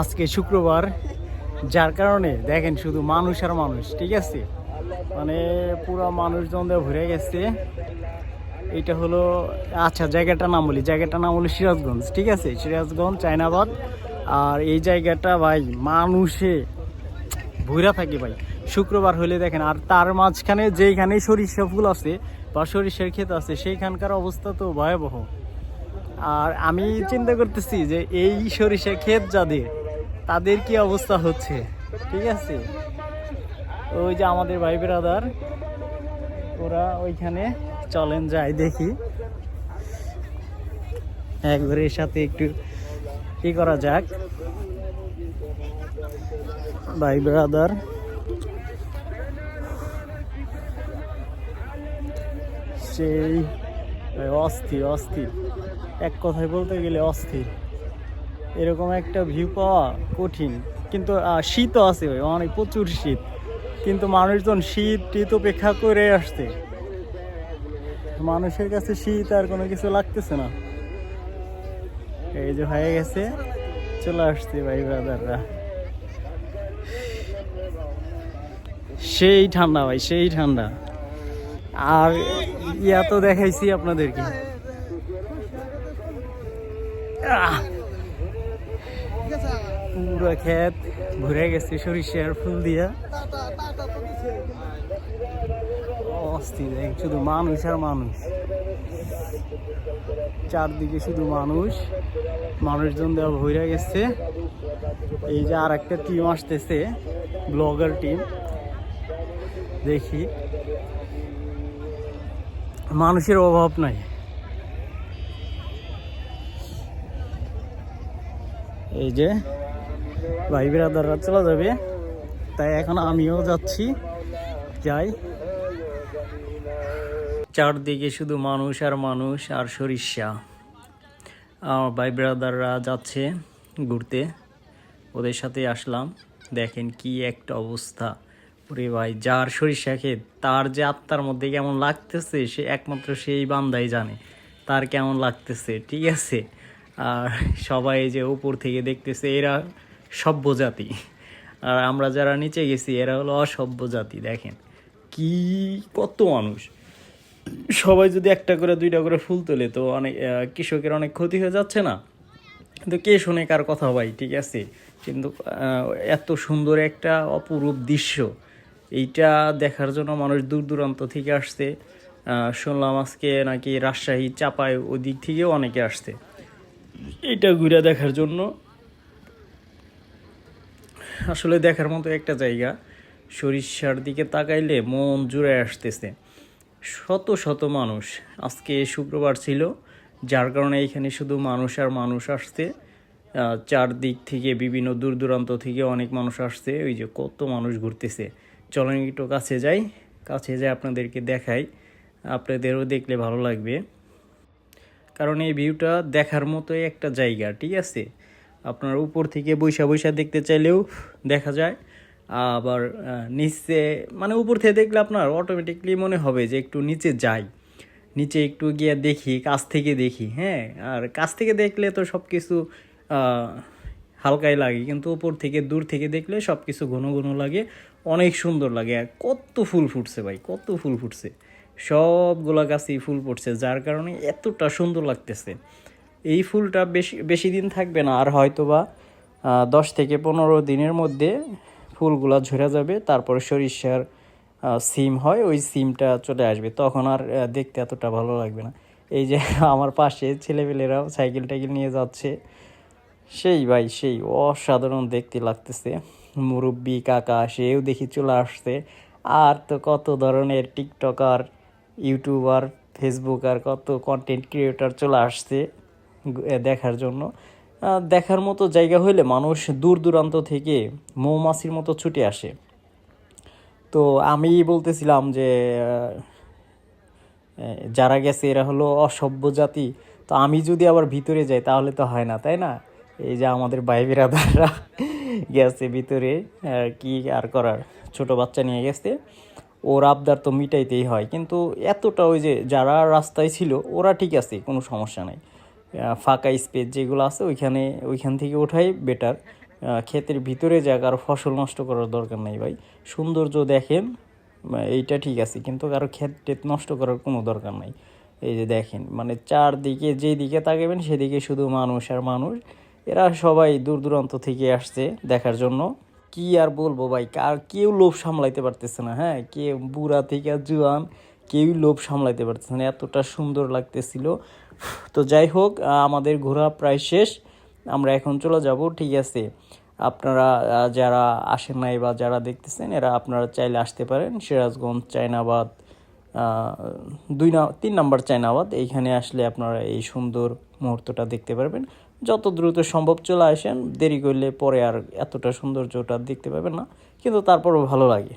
আজকে শুক্রবার, যার কারণে দেখেন শুধু মানুষ আর মানুষ, ঠিক আছে। মানে পুরো মানুষজন দিয়ে ভরে গেছে। এইটা হলো, আচ্ছা জায়গাটার নাম বলি, জায়গাটার নাম হলো সিরাজগঞ্জ, ঠিক আছে, সিরাজগঞ্জ চায়নাবাদ। আর এই জায়গাটা ভাই মানুষে ভুইরা থাকে ভাই শুক্রবার হলে দেখেন। আর তার মাঝখানে যেইখানে সরিষা ফুল আছে বা সরিষার ক্ষেত আছে সেইখানকার অবস্থা তো ভয়াবহ। আর আমি চিন্তা করতেছি যে এই সরিষা ক্ষেত যাদের, তাদের কি অবস্থা হচ্ছে, ঠিক আছে। ওই যে আমাদের ভাই ব্রাদার, ওরা ওইখানে, চলেন যাই দেখি একবারের সাথে একটু কি করা যাক। ভাই ব্রাদার সেই অস্থির অস্থির, এক কথায় বলতে গেলে অস্থির। এরকম একটা ভিউ পাওয়া কঠিন, কিন্তু শীতও আছে ভাই, অনেক প্রচুর শীত, কিন্তু মানুষজন শীত উপেক্ষা করে আসছে। মানুষের কাছে শীত আর কোনো কিছু লাগতেছে না। এই যে হয়ে গেছে, চলে আসছে ভাই ব্রাদাররা। সেই ঠান্ডা ভাই, সেই ঠান্ডা। আর ইয়া তো দেখাইছি আপনাদেরকে, পুরো ক্ষেত ভরে গেছে সরিষার ফুল দিয়া। অস্থির, শুধু মানুষ আর মানুষ, চারদিকে শুধু মানুষ, মানুষজন দেওয়া ভরে গেছে। এই যে আর একটা টিম আসতেছে, ব্লগার টিম, দেখি মানুষের অভাব নাই। এই যে ভাই ব্রাদাররা চলে যাবে, তাই এখন আমিও যাচ্ছি, যাই। চারদিকে শুধু মানুষ আর মানুষ আর সরিষা। আমার ভাই ব্রাদাররা যাচ্ছে ঘুরতে, ওদের সাথে আসলাম। দেখেন কি একটা অবস্থা, ওরে ভাই, যার সরিষা ক্ষেত তার যে আত্মার মধ্যে কেমন লাগতেছে সে একমাত্র সেই বান্দাই জানে তার কেমন লাগতেছে, ঠিক আছে। আর সবাই যে উপর থেকে দেখতেছে, এরা সভ্য জাতি, আর আমরা যারা নিচে গেছি এরা হলো অসভ্য জাতি। দেখেন কি, কত মানুষ, সবাই যদি একটা করে দুইটা করে ফুল তোলে তো অনেক কৃষকের অনেক ক্ষতি হয়ে যাচ্ছে না। কিন্তু কে শোনে কার কথা ভাই, ঠিক আছে। কিন্তু এত সুন্দর একটা অপরূপ দৃশ্য, এইটা দেখার জন্য মানুষ দূর দূরান্ত থেকে আসছে। শুনলাম আজকে নাকি রাজশাহী, চাপায় ওই দিক থেকেও অনেকে আসছে এইটা ঘুরে দেখার জন্য। আসলে দেখার মতো একটা জায়গা, সরিষার দিকে তাকাইলে মন জুড়ে আসতেছে। শত শত মানুষ, আজকে শুক্রবার ছিল, যার কারণে এখানে শুধু মানুষ আর মানুষ আসছে। চারদিক থেকে, বিভিন্ন দূর দূরান্ত থেকে অনেক মানুষ আসছে। ওই যে কত মানুষ ঘুরতেছে। চলেন একটু কাছে যাই, কাছে যাই আপনাদেরকে দেখাই, আপনাদেরও দেখলে ভালো লাগবে। কারণ এই ভিউটা দেখার মতোই একটা জায়গা, ঠিক আছে। আপনার উপর থেকে বৈশা বৈশা দেখতে চাইলেও দেখা যায়, আবার নিচে, মানে উপর থেকে দেখলে আপনার অটোমেটিকলি মনে হবে যে একটু নিচে যাই, নিচে একটু গিয়ে দেখি, কাছ থেকে দেখি। হ্যাঁ, আর কাছ থেকে দেখলে তো সব কিছু হালকাই লাগে, কিন্তু উপর থেকে, দূর থেকে দেখলে সব কিছু ঘন ঘন লাগে, অনেক সুন্দর লাগে। আর কত ফুল ফুটছে ভাই, কত ফুল ফুটছে, সবগুলা গাছেই ফুল ফুটছে, যার কারণে এতটা সুন্দর লাগতেছে। এই ফুলটা বেশি বেশি দিন থাকবে না, আর হয়তো বা 10 থেকে 15 দিনের মধ্যে ফুলগুলা ঝরে যাবে। তারপরে সরিষার সিম হয়, ওই সিমটা চলে আসবে, তখন আর দেখতে এতটা ভালো লাগবে না। এই যে আমার পাশে ছেলেপেলেরাও সাইকেল টাইকেল নিয়ে যাচ্ছে, সেই ভাই সেই অসাধারণ দেখতে লাগতেছে। মুরব্বি কাকা সেও দেখি চলে আসছে। আর তো কত ধরনের টিকটকার, ইউটিউবার, ফেসবুকার, কত কন্টেন্ট ক্রিয়েটর চলে আসছে দেখার জন্য। দেখার মতো জায়গা হইলে মানুষ দূর দূরান্ত থেকে মৌমাছির মতো ছুটে আসে। তো আমি বলতেছিলাম যে যারা গেছে এরা হলো অসভ্য জাতি, তো আমি যদি আবার ভিতরে যাই তাহলে তো হয় না, তাই না। এই যে আমাদের ভাই বিরাদাররা গেছে ভিতরে, কি আর করার, ছোট বাচ্চা নিয়ে গেছে, ওর আবদার তো মিটাইতেই হয়। কিন্তু এতটা, ওই যে যারা রাস্তায় ছিল ওরা ঠিক আছে, কোনো সমস্যা নাই, ফাঁকা স্পেস যেগুলো আছে ওইখান থেকে ওঠাই বেটার। ক্ষেতের ভিতরে যাক, আর ফসল নষ্ট করার দরকার নেই ভাই। সৌন্দর্য দেখেন, এইটা ঠিক আছে, কিন্তু কারো ক্ষেত টেত নষ্ট করার কোনো দরকার নাই। এই যে দেখেন, মানে চারদিকে যেদিকে তাকাবেন সেদিকে শুধু মানুষ আর মানুষ। এরা সবাই দূর দূরান্ত থেকে আসছে দেখার জন্য। কি আর বলবো ভাই, আর কেউ লোভ সামলাইতে পারতেছে না। হ্যাঁ, কেউ বুড়া থেকে জোয়ান কেউই লোভ সামলাইতে পারতেছে না, এতটা সুন্দর লাগতেছিল। তো যাই হোক, আমাদের ঘোরা প্রায় শেষ, আমরা এখন চলে যাব। ঠিক আছে, আপনারা যারা আসেন নাই বা যারা দেখতেছেন, এরা আপনারা চাইলে আসতে পারেন সিরাজগঞ্জ চায়নাবাদ, 3 নম্বর চায়নাবাদ। এইখানে আসলে আপনারা এই সুন্দর মুহূর্তটা দেখতে পারবেন। যত দ্রুত সম্ভব চলে আসেন, দেরি করলে পরে আর এতটা সৌন্দর্যটা দেখতে পাবেন না, কিন্তু তারপরও ভালো লাগে।